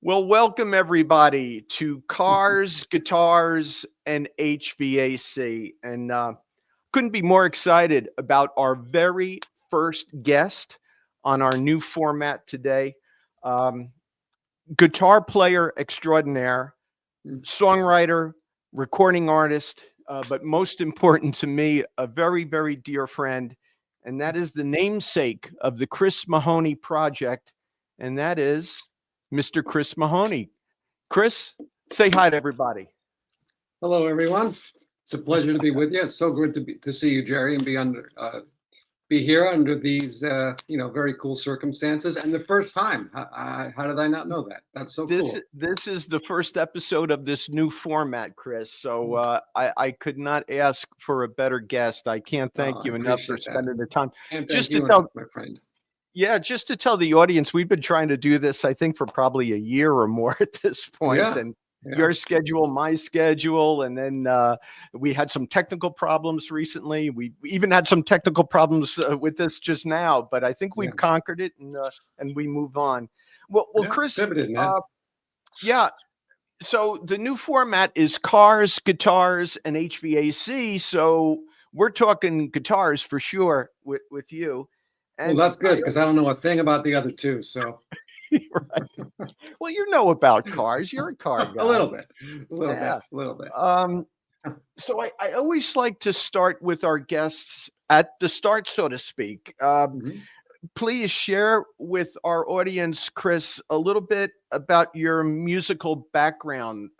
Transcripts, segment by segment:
Well, welcome everybody to Cars, Guitars, and HVAC. And couldn't be more excited about our very first guest on our new format today. Um, Guitar player extraordinaire, songwriter, recording artist, but most important to me, a very, very dear friend. And that is the namesake of the Chris Mahoney Project. And that is Mr. Chris Mahoney. Chris, say hi to everybody. Hello, everyone. It's a pleasure to be with you. It's so good to see you, Jerry, and be here under these very cool circumstances. And the first time, how did I not know that? That's so cool. This is the first episode of this new format, Chris. So I could not ask for a better guest. I can't thank you enough for spending the time. And thank you enough, my friend. Yeah, just to tell the audience, we've been trying to do this, I think, for probably a year or more at this point. Yeah. And your schedule, my schedule, and then we had some technical problems recently. We even had some technical problems with this just now, but I think we've conquered it, and we move on. Well, Chris, pivoted, man. So the new format is Cars, Guitars, and HVAC. So we're talking guitars for sure with you. And well, that's good because I don't know a thing about the other two. So, right. Well, you know about cars. You're a car guy. A little bit. So I always like to start with our guests at the start, so to speak. Please share with our audience, Chris, a little bit about your musical background,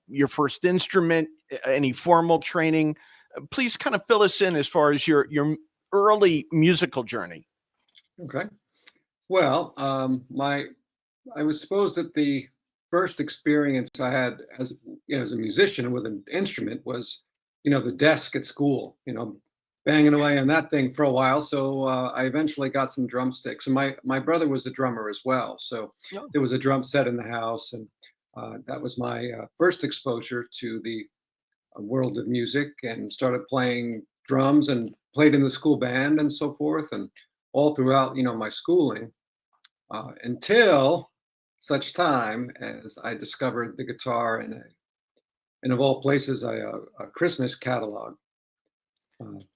your first instrument, any formal training. Please kind of fill us in as far as your early musical journey. Okay. Well, I was supposed that the first experience I had as a musician with an instrument was, the desk at school, banging away on that thing for a while. So I eventually got some drumsticks, and my brother was a drummer as well. So there was a drum set in the house, and that was my first exposure to the world of music, and started playing drums and played in the school band and so forth, and all throughout, my schooling, until such time as I discovered the guitar in of all places, a Christmas catalog.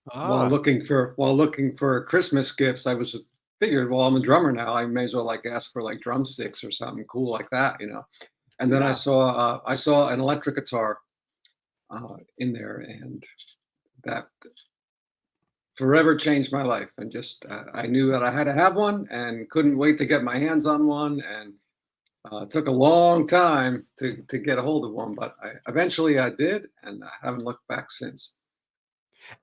While looking for Christmas gifts, I figured, well, I'm a drummer now. I may as well ask for drumsticks or something cool like that, And then I saw an electric guitar in there, and that forever changed my life. And just I knew that I had to have one, and couldn't wait to get my hands on one. And it took a long time to get a hold of one, but eventually I did, and I haven't looked back since.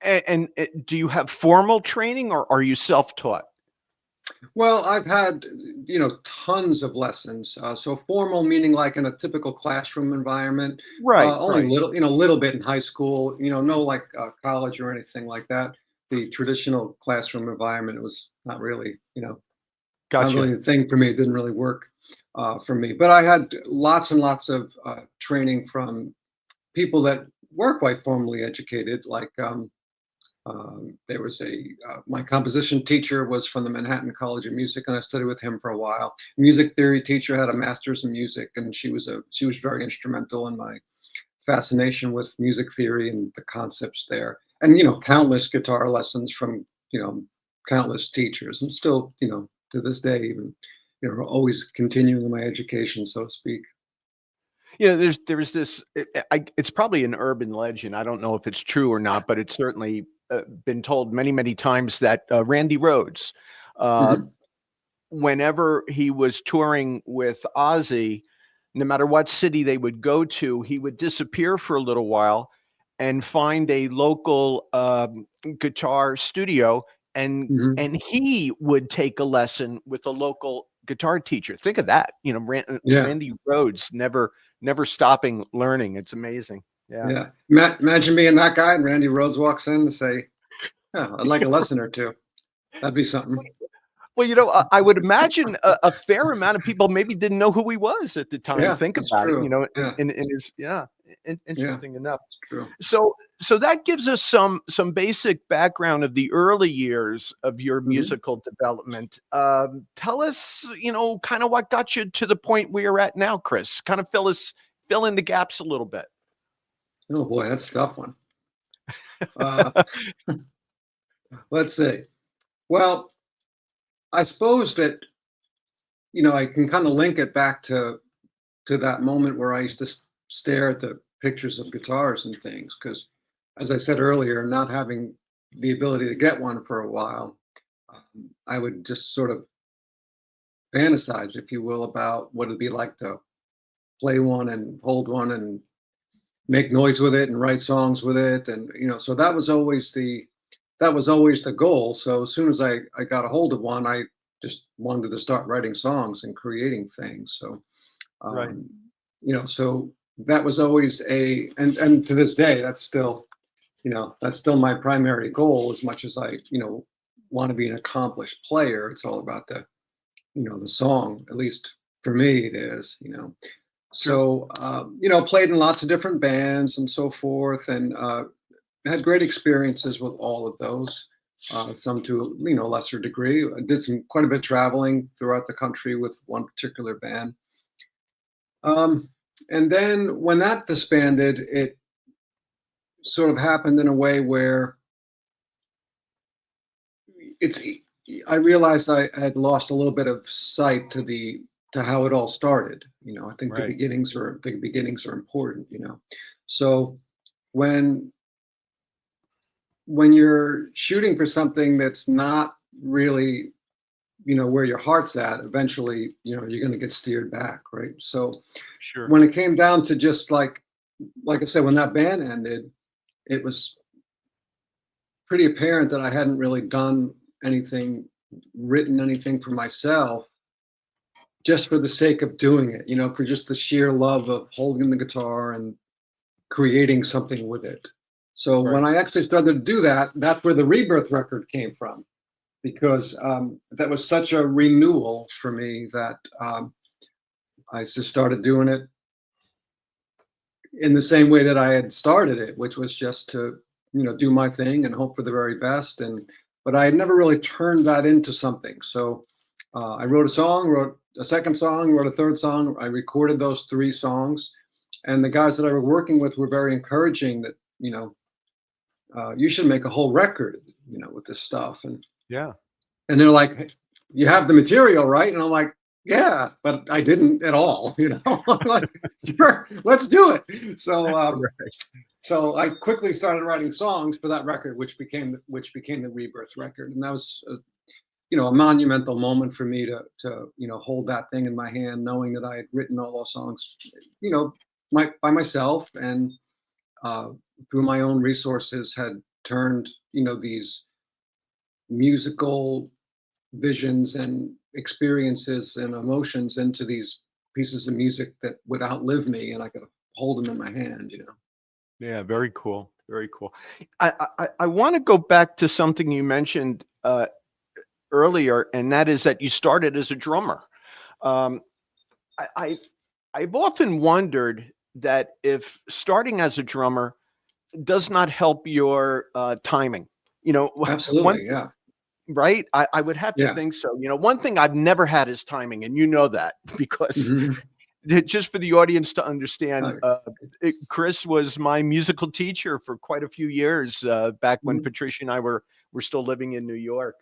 And do you have formal training, or are you self-taught? Well, I've had, tons of lessons. So formal meaning like in a typical classroom environment. Right. Only little bit in high school, no college or anything like that. The traditional classroom environment was not really, not really the thing for me. It didn't really work for me. But I had lots and lots of training from people that were quite formally educated, like there was my composition teacher was from the Manhattan College of Music, and I studied with him for a while. Music theory teacher had a master's in music, and she was very instrumental in my fascination with music theory and the concepts there. And countless guitar lessons from countless teachers, and still to this day, even always continuing my education, so to speak. There's this. It's probably an urban legend. I don't know if it's true or not, but it's certainly been told many times that Randy Rhoads, whenever he was touring with Ozzy, no matter what city they would go to, he would disappear for a little while and find a local guitar studio, and he would take a lesson with a local guitar teacher. Think of that, Randy Rhoads never stopping learning. It's amazing. Yeah. Imagine being that guy, and Randy Rhoads walks in to say, "I'd like a lesson or two." That'd be something. Well, I would imagine a fair amount of people maybe didn't know who he was at the time. Yeah, Think that's about it, true. Yeah, in his, yeah, yeah, interesting enough. it's true. So that gives us some basic background of the early years of your Mhm. musical development. Tell us, kind of what got you to the point where you're at now, Chris. Kind of fill in the gaps a little bit. Oh boy, that's a tough one. Uh, let's see. Well, I suppose that I can kind of link it back to that moment where I used to stare at the pictures of guitars and things. Because, as I said earlier, not having the ability to get one for a while, I would just sort of fantasize, if you will, about what it'd be like to play one and hold one and make noise with it and write songs with it. And so that was always the goal. So as soon as I got a hold of one, I just wanted to start writing songs and creating things. So Right. um, so that was always and to this day, that's still my primary goal. As much as I want to be an accomplished player, it's all about the song. At least for me, it is. Sure. So played in lots of different bands and so forth, and had great experiences with all of those. Some to lesser degree. I did quite a bit of traveling throughout the country with one particular band. Um, and then when that disbanded, it sort of happened in a way where it's I realized I had lost a little bit of sight to how it all started. I think the Right. beginnings are important. So when you're shooting for something that's not really where your heart's at, eventually you're going to get steered back, right? So Sure. when it came down to just like I said, when that band ended, it was pretty apparent that I hadn't really written anything for myself, just for the sake of doing it, for just the sheer love of holding the guitar and creating something with it. So when Right. I actually started to do that, that's where the Rebirth record came from, because that was such a renewal for me that I just started doing it in the same way that I had started it, which was just to do my thing and hope for the very best. But I had never really turned that into something. So I wrote a song, wrote a second song, wrote a third song. I recorded those three songs, and the guys that I were working with were very encouraging that you should make a whole record with this stuff. Yeah. And they're like, "Hey, you have the material, right?" And I'm like, "Yeah, but I didn't at all." I'm like, "Sure, let's do it." Right. So I quickly started writing songs for that record, which became the Rebirth record, and that was a monumental moment for me to hold that thing in my hand, knowing that I had written all those songs, you know, by myself, and uh, through my own resources had turned these musical visions and experiences and emotions into these pieces of music that would outlive me, and I could hold them in my hand. Yeah, very cool. Very cool. I want to go back to something you mentioned earlier, and that is that you started as a drummer. Um, I, I I've often wondered that if starting as a drummer does not help your timing. One Absolutely, yeah, right. I would have to yeah. think so. One thing I've never had is timing, and you know that because Mhm. just for the audience to understand, It's Chris was my musical teacher for quite a few years back when mhm, Patricia and I were still living in New York.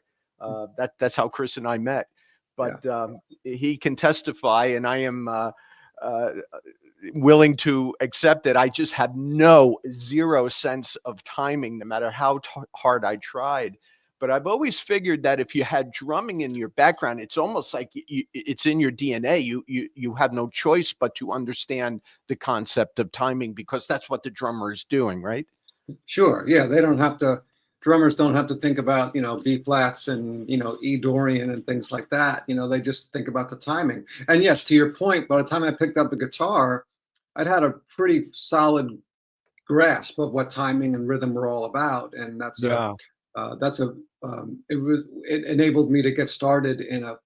That's how Chris and I met. yeah. But he can testify, and I am uh, willing to accept it. I just have zero sense of timing, no matter how hard I tried. But I've always figured that if you had drumming in your background, it's almost like it's in your DNA. You have no choice but to understand the concept of timing because that's what the drummer is doing, right? Sure, yeah, they don't have to drummers don't have to think about, B flats and, E Dorian and things like that. They just think about the timing. And yes, to your point, by the time I picked up the guitar, I'd had a pretty solid grasp of what timing and rhythm were all about, and that's a Yeah. that's a it enabled me to get started in a,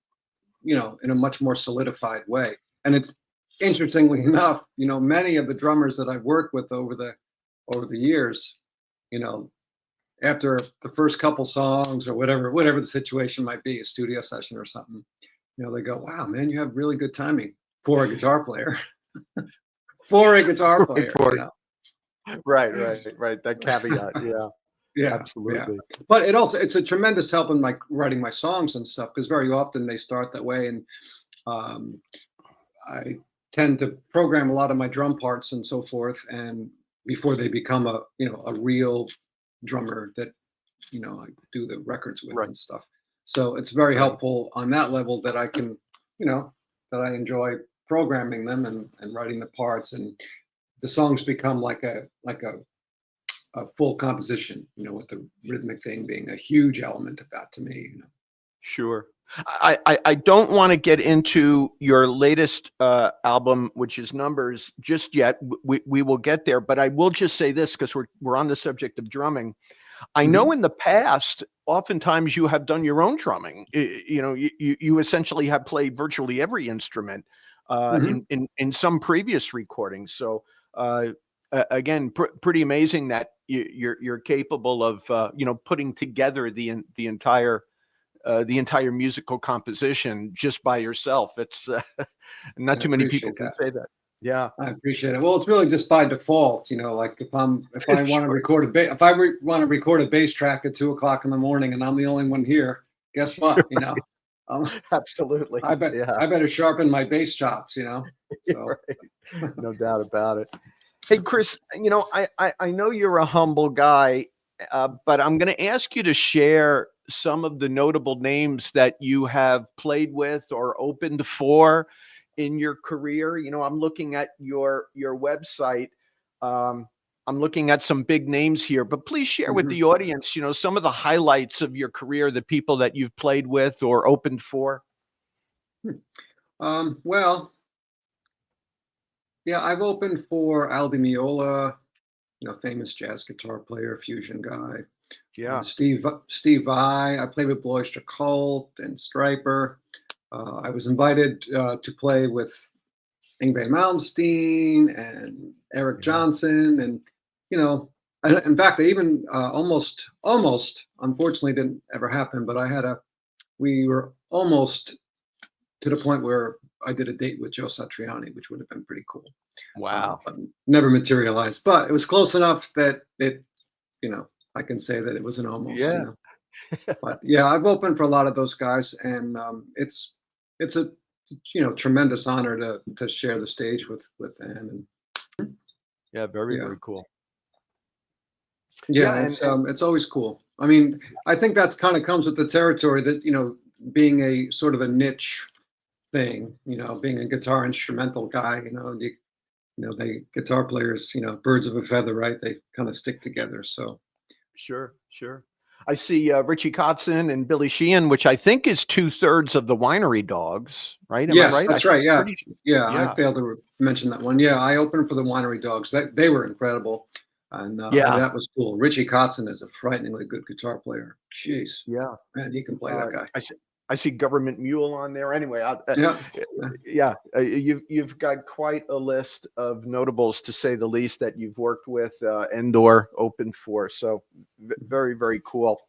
in a much more solidified way. And it's interestingly enough, many of the drummers that I've worked with over the years, after the first couple songs or whatever the situation might be, a studio session or something, they go, "Wow, man, you have really good timing for a guitar player." For a guitar player, right. That caveat, yeah, yeah, absolutely. But it's a tremendous help in my writing my songs and stuff, because very often they start that way, and I tend to program a lot of my drum parts and so forth, and before they become a real drummer that I do the records with and stuff. So it's very helpful on that level, that I can, that I enjoy programming them and writing the parts, and the songs become like a full composition, with the rhythmic thing being a huge element of that to me. Sure. I don't want to get into your latest album, which is Numbers, just yet. We will get there, but I will just say this, because we're on the subject of drumming. I know in the past, oftentimes you have done your own drumming. You essentially have played virtually every instrument in some previous recordings. So again, pretty amazing that you're capable of putting together the entire musical composition just by yourself. It's not too many people can say that. Yeah, I appreciate it. Well, it's really just by default, like if I want to record want to record a bass track at 2:00 in the morning and I'm the only one here, guess what? Absolutely. I better sharpen my bass chops, So. Right. No doubt about it. Hey, Chris, I know you're a humble guy, but I'm going to ask you to share some of the notable names that you have played with or opened for in your career. I'm looking at your website. I'm looking at some big names here, but please share with the audience, some of the highlights of your career, the people that you've played with or opened for. Well, yeah, I've opened for Al Di Meola, famous jazz guitar player, fusion guy. Yeah. Steve Vai. I played with Blue Oyster Cult and Stryper. I was invited to play with Yngwie Malmsteen and Eric Johnson, and in fact, I even almost, unfortunately, didn't ever happen. But we were almost to the point where I did a date with Joe Satriani, which would have been pretty cool. Wow. But never materialized. But it was close enough that it, I can say that it was an almost. Yeah. But yeah, I've opened for a lot of those guys, and it's a tremendous honor to share the stage with them. And yeah, very cool. Yeah, it's always cool. I mean, I think that's kind of comes with the territory that being a sort of a niche thing. Being a guitar instrumental guy. They guitar players. Birds of a feather, right? They kind of stick together. So. Sure. I see Richie Kotzen and Billy Sheehan, which I think is 2/3 of the Winery Dogs, right? Am yes, I right? That's right. Yeah. Yeah. I failed to mention that one. Yeah, I opened for the Winery Dogs. They were incredible, and that was cool. Richie Kotzen is a frighteningly good guitar player. Jeez. Yeah. Man, he can play, that guy. I see Government Mule on there. Anyway, you've got quite a list of notables, to say the least, that you've worked with and/or opened for. So very, very cool.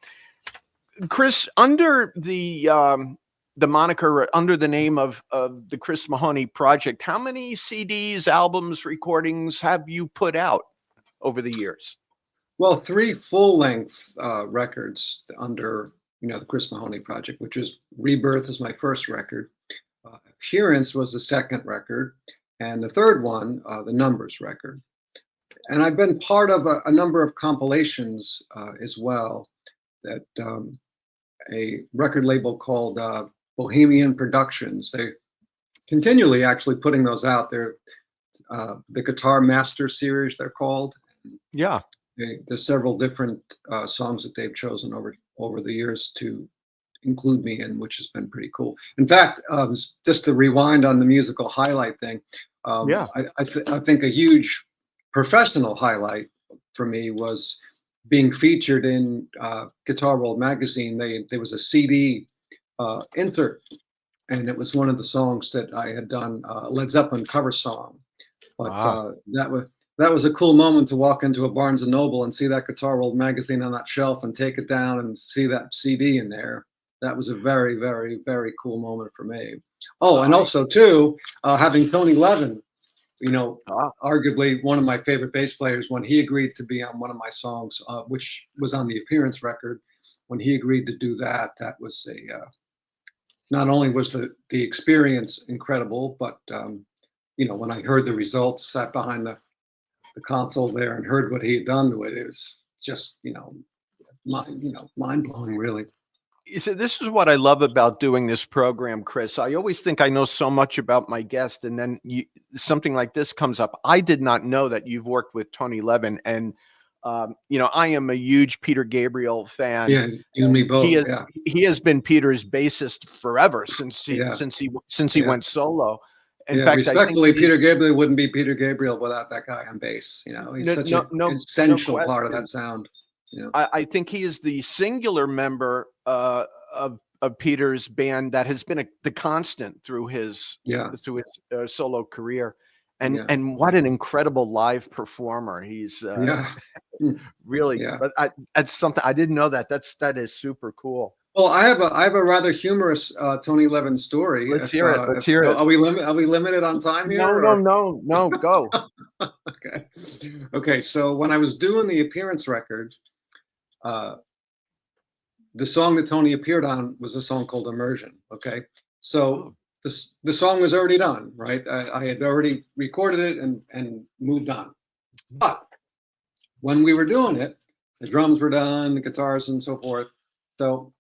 Chris, under the moniker, under the name of the Chris Mahoney Project, how many CDs, albums, recordings have you put out over the years? Well, 3 full-length records under the Chris Mahoney Project, which is Rebirth is my first record. Appearance was the second record, and the third one, the Numbers record. And I've been part of a number of compilations as well, that a record label called Bohemian Productions. They continually actually putting those out. They're the Guitar Master series, they're called. Yeah. There's several different songs that they've chosen over the years to include me in, which has been pretty cool. In fact, just to rewind on the musical highlight thing, I think a huge professional highlight for me was being featured in Guitar World magazine. There was a CD insert, and it was one of the songs that I had done, Led Zeppelin cover song. But Ah, that was a cool moment to walk into a Barnes and Noble and see that Guitar World magazine on that shelf and take it down and see that CD in there. That was a very, very, very cool moment for me. Oh, and I also too, having Tony Levin, you know, ah, arguably one of my favorite bass players, when he agreed to be on one of my songs, which was on the appearance record, when he agreed to do that, that was a not only was the experience incredible, but you know, when I heard the results, sat behind the console there and heard what he had done to it, it was just, mind blowing, really. you see, this is what I love about doing this program, Chris. I always think I know so much about my guest, and then something like this comes up. I did not know that you've worked with Tony Levin, and I am a huge Peter Gabriel fan. Yeah, you and me He both. has Yeah, he has been Peter's bassist forever yeah, since he yeah, went solo. In yeah. fact, I think Respectfully, Peter Gabriel wouldn't be Peter Gabriel without that guy on bass. You know, he's no such no an no essential part of question. that sound. You know, I think he is the singular member of Peter's band that has been the constant yeah, through his solo career, yeah, and what an incredible live performer. He's yeah, mm, really, yeah. but that's something I didn't know that. That is super cool. Well, I have a rather humorous Tony Levin story. Let's hear it. Let's If hear it. are we limited on time here, No, no, or no, no. Go. okay? Okay, so when I was doing the appearance record, uh, the song that Tony appeared on was a song called Immersion. Okay, so Oh, the song was already done, right? I had already recorded it and moved on. But when we were doing it, the drums were done, the guitars and so forth. So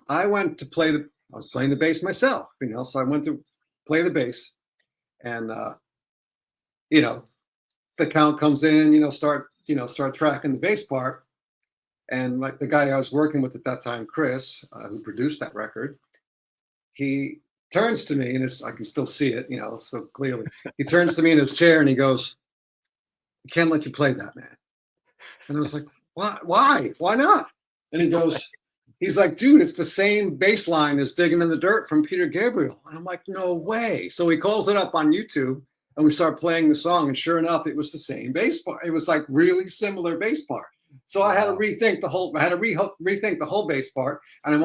I went to play I was playing the bass myself, you know, so I went to play the bass, and you know, the count comes in, start tracking the bass part. And like the guy I was working with at that time, Chris, who produced that record, he turns to me, and I can still see it, so clearly. He turns to me in his chair and he goes, "I can't let you play that, man." And I was like, "Why? Why? Why not?" And he's like, "Dude, it's the same bass line as Digging in the Dirt from Peter Gabriel." And I'm like, "No way." So he calls it up on YouTube and we start playing the song. And sure enough, it was the same bass part. It was like really similar bass part. So I had to wow. rethink the whole bass part. And I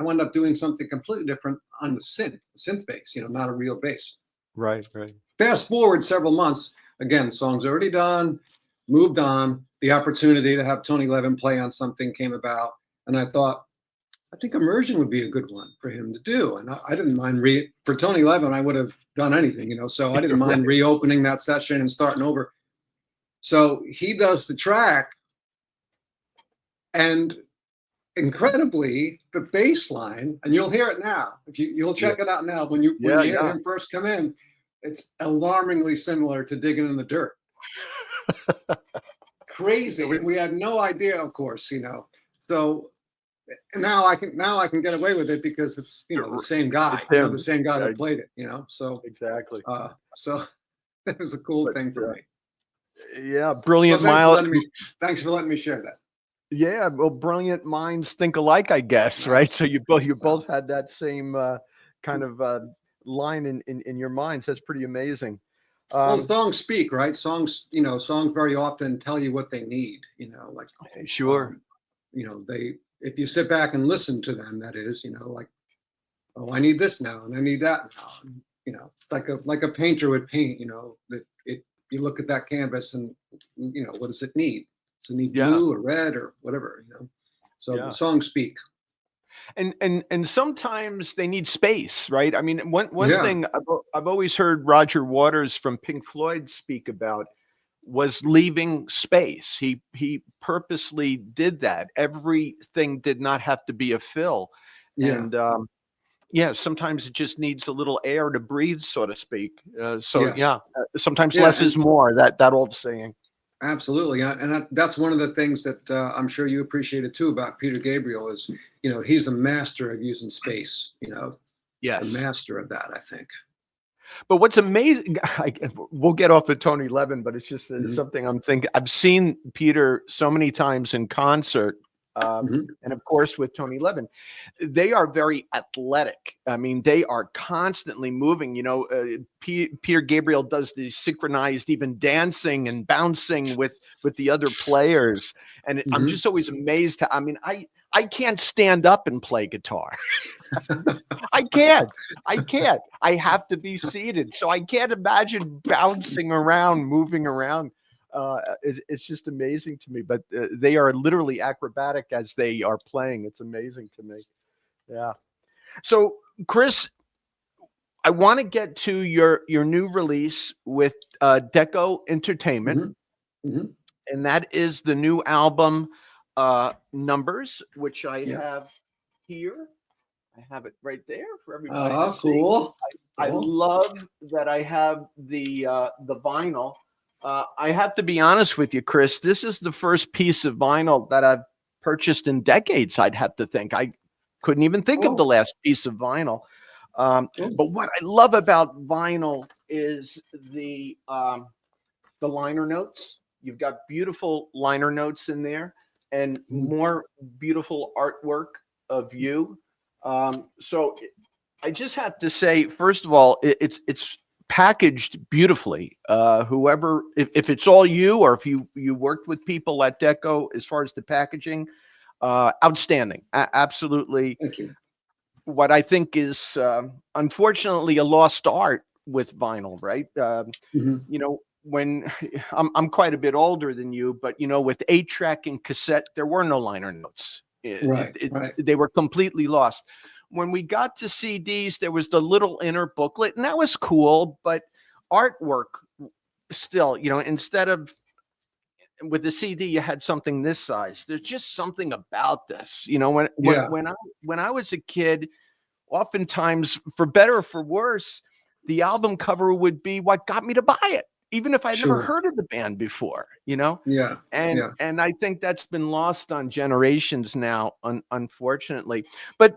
wound up doing something completely different on the synth bass, not a real bass. Right, right. Fast forward several months, again, song's already done, moved on. The opportunity to have Tony Levin play on something came about, and I thought, I think Immersion would be a good one for him to do. And I didn't mind for Tony Levin, I would have done anything, so I didn't You're right. mind reopening that session and starting over. So he does the track, and incredibly, the bass line, and you'll hear it now. If you'll Yeah, check it out now, when yeah, you hear yeah. him first come in, it's alarmingly similar to Digging in the Dirt. Yeah, Crazy, and we had no idea, of course, So now I can get away with it because it's the same guy, it's the him. same guy Yeah, that played it, So exactly. so it was a cool But thing for me. yeah, Well, brilliant mile. thanks for letting me share that. Yeah, well, brilliant minds think alike, I guess, Yeah, right? So you well, both had that same kind of line in your minds. That's pretty amazing. well, Um, songs speak, right? Songs very often tell you what they need, like sure. um, they if you sit back and listen to them, that is, like, oh, I need this now and I need that now. Like a painter would paint, that you look at that canvas and what does it need? Does it need Yeah, blue or red or whatever, So the yeah. songs speak. And sometimes they need space, right? I mean, one Yeah, thing I've always heard Roger Waters from Pink Floyd speak about was leaving space. He purposely did that. Everything did not have to be a fill, yeah, and yeah, sometimes it just needs a little air to breathe, so to speak. So yes, yeah, sometimes yeah, less and is more. That old saying. absolutely, and that's one of the things that I'm sure you appreciated too about Peter Gabriel is, he's the master of using space. The Yes. master of that, I think. But what's amazing, we'll get off of Tony Levin, but it's just Mhm, something I'm thinking. I've seen Peter so many times in concert, mhm, and of course with Tony Levin. They are very athletic. I mean, they are constantly moving. Peter Gabriel does the synchronized, even dancing and bouncing with the other players, and I'm mhm. just always amazed. I mean, I can't stand up and play guitar. I can't. I can't. I have to be seated. So I can't imagine bouncing around, moving around. It's just amazing to me. But they are literally acrobatic as they are playing. It's amazing to me. Yeah. So, Chris, I want to get to your new release with Deco Entertainment, Mhm, mhm. and that is the new album Numbers, which I Yeah. have here. I have it right there for everybody to Oh, see. cool. I Cool. love that I have the vinyl. I have to be honest with you, Chris. This is the first piece of vinyl that I've purchased in decades. I'd have to think. I couldn't even think of the Oh, last piece of vinyl. oh. But what I love about vinyl is the liner notes. You've got beautiful liner notes in there, and Mhm, more beautiful artwork of you. So I just have to say, first of all, it's packaged beautifully. Whoever, if it's all you, or if you worked with people at Deco as far as the packaging, outstanding. Absolutely. thank you. What I think is unfortunately a lost art with vinyl, right? Mhm. When I'm quite a bit older than you, but with 8-track and cassette, there were no liner notes. Right, right. They were completely lost. When we got to CDs, there was the little inner booklet, and that was cool, but artwork still, instead of with the CD, you had something this size. There's just something about this. Yeah, When I was a kid, oftentimes, for better or for worse, the album cover would be what got me to buy it, even if I'd never sure. heard of the band before. Yeah, And yeah. and I think that's been lost on generations now, unfortunately. But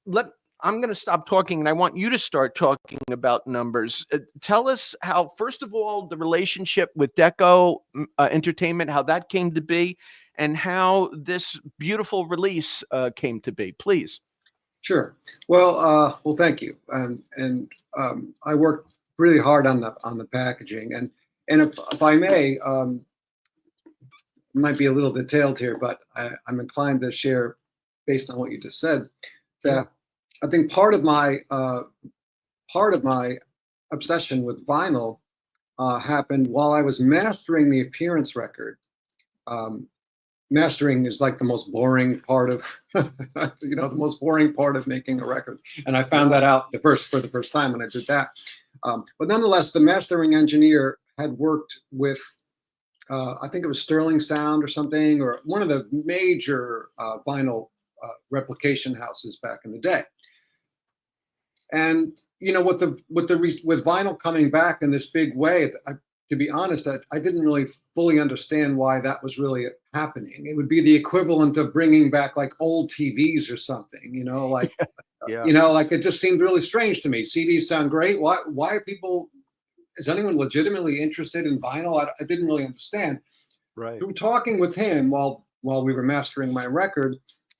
let I'm going to stop talking, and I want you to start talking about Numbers. Tell us how, first of all, the relationship with Deco Entertainment, how that came to be, and how this beautiful release came to be. Please. Sure. Well, thank you. And I worked really hard on the packaging, and if I may, it might be a little detailed here, but I'm inclined to share based on what you just said Yeah. that I think part of my obsession with vinyl happened while I was mastering the appearance record. Um, Mastering is like the most boring part of the most boring part of making a record, and I found Yeah. that out for the first time when I did that. But nonetheless, the mastering engineer had worked with I think it was Sterling Sound or something, or one of the major vinyl replication houses back in the day. And with vinyl coming back in this big way, to be honest, I didn't really fully understand why that was really happening. It would be the equivalent of bringing back like old TVs or something, Yeah. like it just seemed really strange to me. CDs sound great. Why are people? Is anyone legitimately interested in vinyl? I didn't really understand. Right. Through talking with him while we were mastering my record,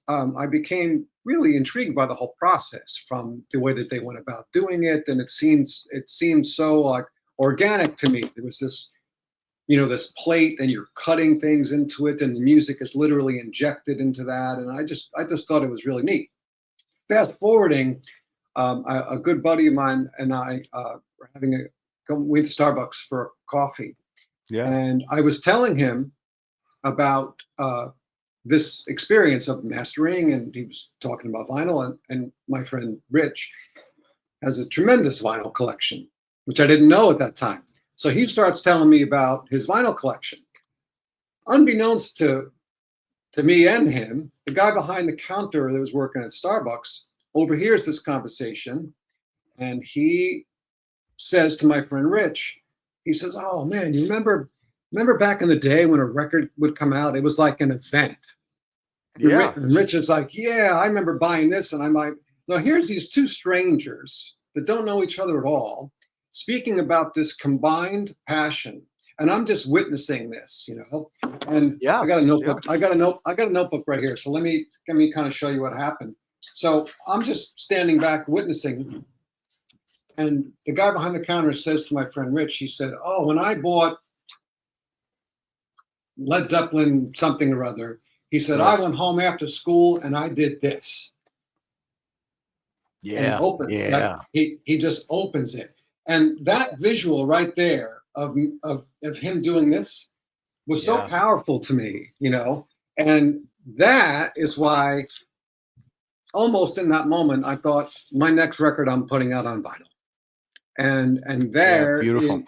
I became really intrigued by the whole process, from the way that they went about doing it, and it seemed so like organic to me. There was this plate, and you're cutting things into it, and the music is literally injected into that, and I just thought it was really neat. Fast forwarding, a good buddy of mine and I were went to Starbucks for coffee, Yeah. and I was telling him about this experience of mastering, and he was talking about vinyl, and my friend Rich has a tremendous vinyl collection, which I didn't know at that time. So he starts telling me about his vinyl collection. Unbeknownst to me and him, the guy behind the counter that was working at Starbucks overhears this conversation, and he says to my friend Rich, he says, "Oh man, you remember back in the day when a record would come out? It was like an event." Yeah. And Rich is like, "Yeah, I remember buying this." And I'm like, "So here's these two strangers that don't know each other at all, speaking about this combined passion, and I'm just witnessing this, and Yeah. I got a Yeah. notebook. I got a notebook right here. So let me kind of show you what happened. So I'm just standing back witnessing, and the guy behind the counter says to my friend Rich, he said, "Oh, when I bought Led Zeppelin something or other," he said, Right. "I went home after school and I did this." And he Yeah. opened, like Yeah. he just opens it, and that visual right there of him doing this was so Yeah. powerful to me, and that is why almost in that moment I thought my next record I'm putting out on vinyl. And Yeah. Beautiful.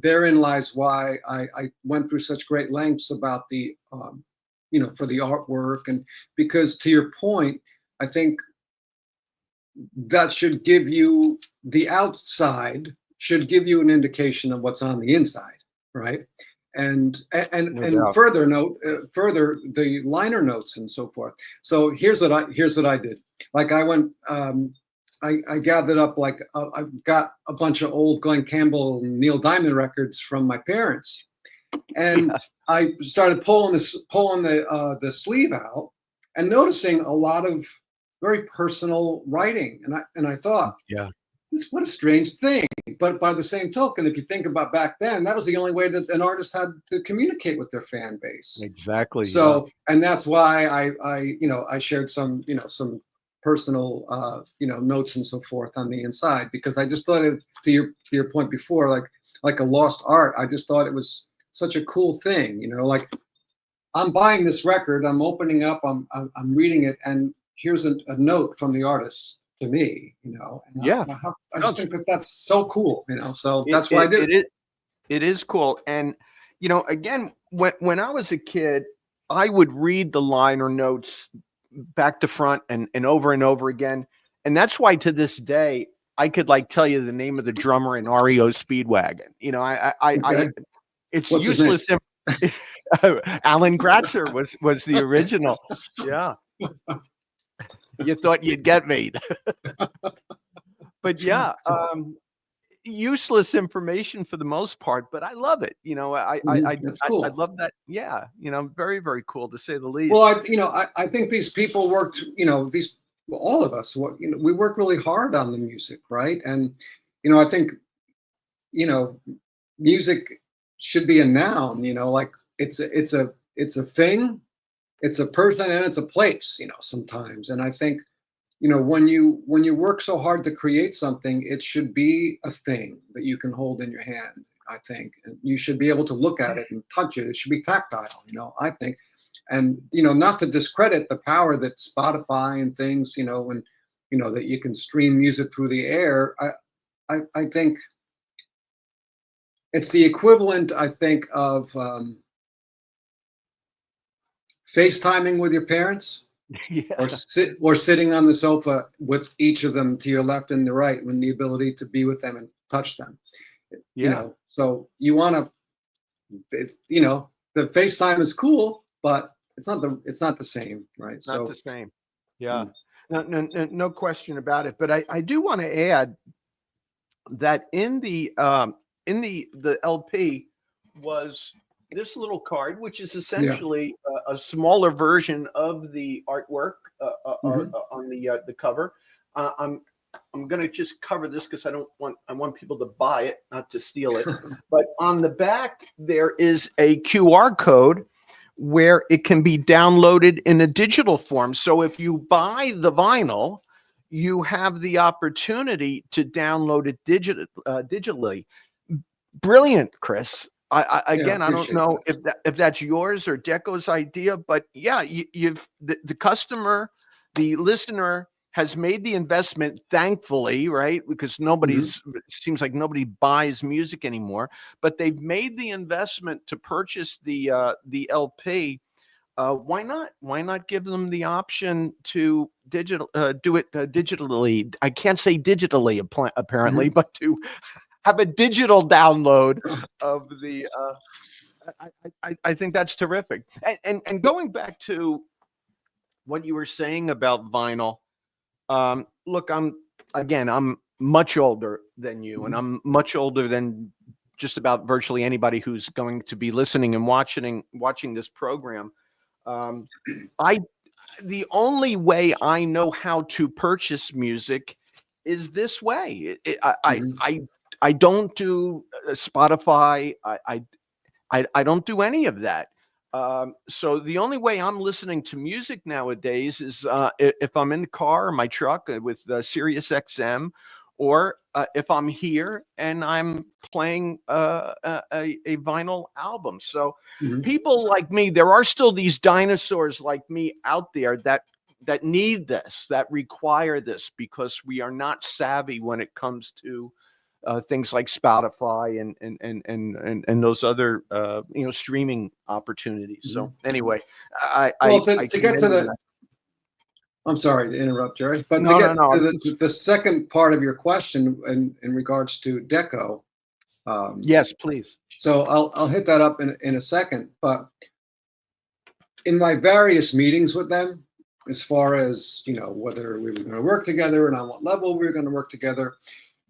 therein lies why I went through such great lengths about the for the artwork, and because to your point, I think that should give you, the outside should give you an indication of what's on the inside, right? No And doubt. further the liner notes and so forth. So here's what I did. Like I went, I gathered up, like I've got a bunch of old Glenn Campbell and Neil Diamond records from my parents, and Yeah. I started pulling the sleeve out and noticing a lot of very personal writing, and I thought, Yeah. what a strange thing. But by the same token, if you think about back then, that was the only way that an artist had to communicate with their fan base. Exactly. Yeah. So, and that's why I shared some personal notes and so forth on the inside, because I just thought it, to your point before, like a lost art. I just thought it was such a cool thing, like I'm buying this record, I'm opening up, I'm reading it, and here's a note from the artist to me, and Yeah. I No, just think that that's so cool, so it, that's why I it, did it. it is. It is cool. And, again, when I was a kid, I would read the liner notes back to front and over again. And that's why to this day, I could like tell you the name of the drummer in REO Speedwagon. Okay, It's what's his name? useless. Alan Gratzer was the original. Yeah. You thought you'd get me. But yeah, useless information for the most part, but I love it. That's I cool. love that. Yeah, very, very cool to say the Well, least. I think these people worked, these, well, all of us, we work really hard on the music, right? And I think, you know, music should be a noun, like it's a thing, it's a person, and it's a place, sometimes. And I think, when you work so hard to create something, it should be a thing that you can hold in your hand, I think. And you should be able to look at it and touch it. It should be tactile, I think. And not to discredit the power that Spotify and things, when that you can stream music through the air. I think it's the equivalent, I think, of FaceTiming with your parents, Yeah, or sitting on the sofa with each of them to your left and the right, when the ability to be with them and touch them. yeah, So you want to, it's, the FaceTime is cool, but it's not the same, right? not the So same. Yeah, mm, no question about it. But I do want to add that in the LP was this little card, which is yeah. essentially a smaller version of the artwork Hmm. on the cover. I'm going to just cover this because I want people to buy it, not to steal it. But on the back there is a QR code where it can be downloaded in a digital form. So if you buy the vinyl, you have the opportunity to download it digitally. Brilliant, Chris. Yeah, I Again, I don't appreciate know that. if that's yours or Deco's idea, but yeah, you've the customer, the listener has made the investment, thankfully, right? Because Hmm. it seems like nobody buys music anymore, but they've made the investment to purchase the LP. Why not? Why not give them the option to do it digitally? I can't say digitally apparently, Hmm. but to have a digital download of the. I think that's terrific. And going back to what you were saying about vinyl, look, I'm much older than you, and I'm much older than just about virtually anybody who's going to be listening and watching this program. Um, I the only way I know how to purchase music is this way. Mhm. I don't do Spotify. I don't do any of that. So the only way I'm listening to music nowadays is if I'm in the car or my truck with Sirius XM, or if I'm here and I'm playing a vinyl album. So Mhm. people like me, there are still these dinosaurs like me out there that need this, that require this, because we are not savvy when it comes to things like Spotify and those other streaming opportunities. So Mhm. anyway, Well, I to get to commend you. the, I'm sorry to interrupt, Jerry, but to No, no, get no. to the second part of your question in regards to Deco, um, Yes, please. so I'll hit that up in a second. But in my various meetings with them, as far as whether we were going to work together and on what level we were going to work together,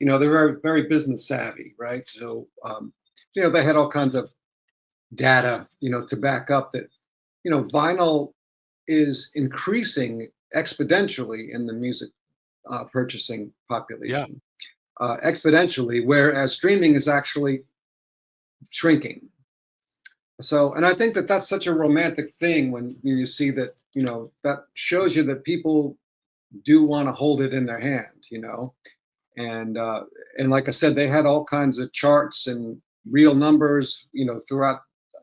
they're very very business savvy, right? So they had all kinds of data, to back up that vinyl is increasing exponentially in the music purchasing Yeah. population, exponentially, whereas streaming is actually shrinking. So, and I think that that's such a romantic thing when you see that, that shows you that people do want to hold it in their hand, and like I said, they had all kinds of charts and real numbers, throughout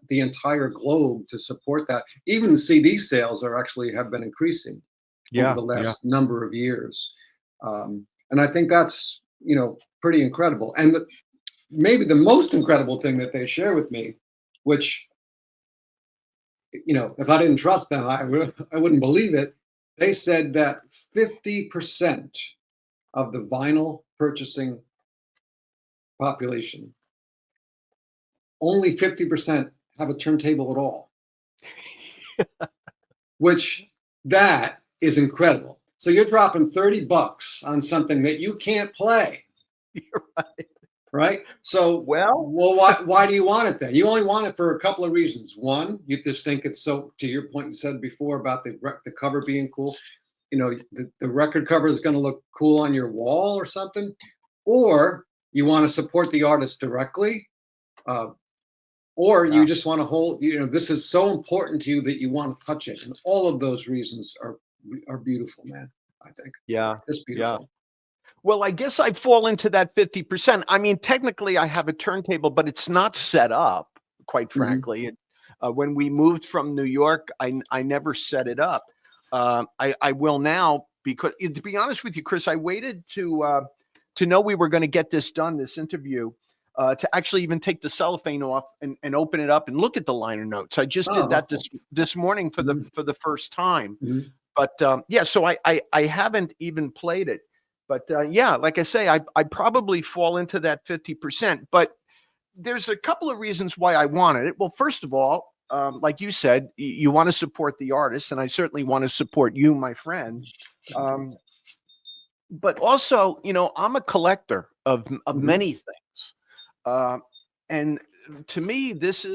the entire globe to support that. Even the CD sales are actually have been increasing over Yeah. the Yeah. last number of years, and I think that's pretty incredible. And maybe the most incredible thing that they share with me, which if I didn't trust them, I wouldn't believe it. They said that 50% of the vinyl purchasing population, only 50% have a turntable at all, which that is incredible. So you're dropping $30 on something that you can't play, You're right. right? So, Well, well, why do you want it then? You only want it for a couple of reasons. One, you just think it's so, to your point you said before about the cover being cool. The record cover is going to look cool on your wall or something, or you want to support the artist directly, uh, or yeah. you just want to hold. This is so important to you that you want to touch it, and all of those reasons are beautiful, man. I think Yeah. it's Yeah. beautiful. Well, I guess I fall into that 50%. I mean, technically, I have a turntable, but it's not set up, quite Hmm. frankly. When we moved from New York, I never set it up. I will now, because to be honest with you, Chris, I waited to know we were going to get this done, this interview, to actually even take the cellophane off and open it up and look at the liner notes. I just did Oh, that cool. this morning for the Hmm. first time. Hmm. But yeah, so I haven't even played it. But yeah, like I say, I probably fall into that 50%. But there's a couple of reasons why I wanted it. Well, first of all, like you said, you want to support the artist, and I certainly want to support you, my friend. Um, but also, I'm a collector of Hmm. many things, uh, and to me, this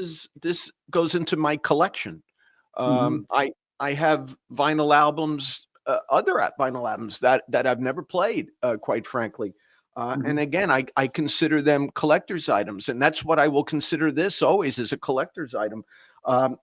goes into my collection. Hmm. I have vinyl albums, vinyl albums that I've never played, quite frankly. And Hmm. again, I consider them collector's items, and that's what I will consider this always, as a collector's item. Um,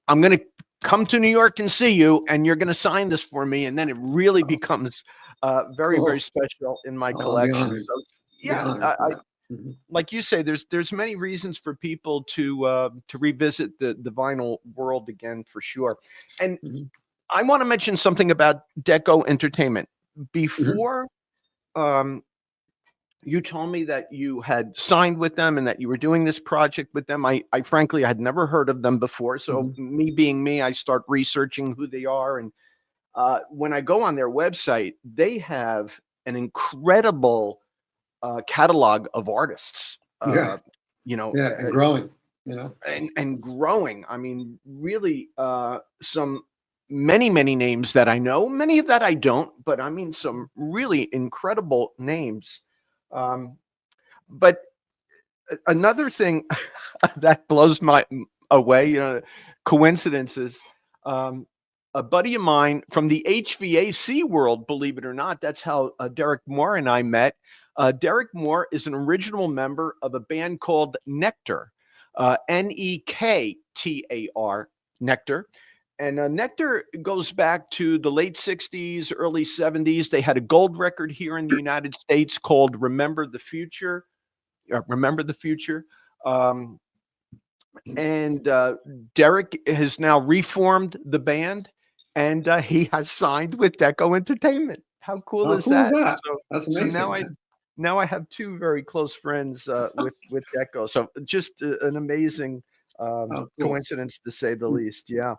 I'm going to come to New York and see you, and you're going to sign this for me, and then it really Oh, becomes very, very cool. special in my Oh, I'll be collection. honored. So Be yeah, honored for that. Hmm. like you say, there's many reasons for people to revisit the vinyl world again, for sure. And Hmm. I want to mention something about Deco Entertainment. Hmm. Before um, you told me that you had signed with them and that you were doing this project with them, I frankly had never heard of them before. So Hmm. me being me, I start researching who they are, and when I go on their website, they have an incredible catalog of artists. Yeah, You know, yeah, and growing. You know. and growing. I mean, really, some many names that I know, many of that I don't, but I mean some really incredible names. Um, but another thing that blows my away, coincidences. Um, a buddy of mine from the HVAC world, believe it or not, that's how Derek Moore and I met. Derek Moore is an original member of a band called Nectar, Nektar, Nectar. And Nectar goes back to the late 60s, early 70s. They had a gold record here in the United States called Remember the Future. Remember the Future. Um, and Derek has now reformed the band, and he has signed with Deco Entertainment. How cool How is cool is that? that? So, That's so amazing, man. now I have two very close friends with Deco. So just an amazing Oh, cool. coincidence to say the least. Yeah.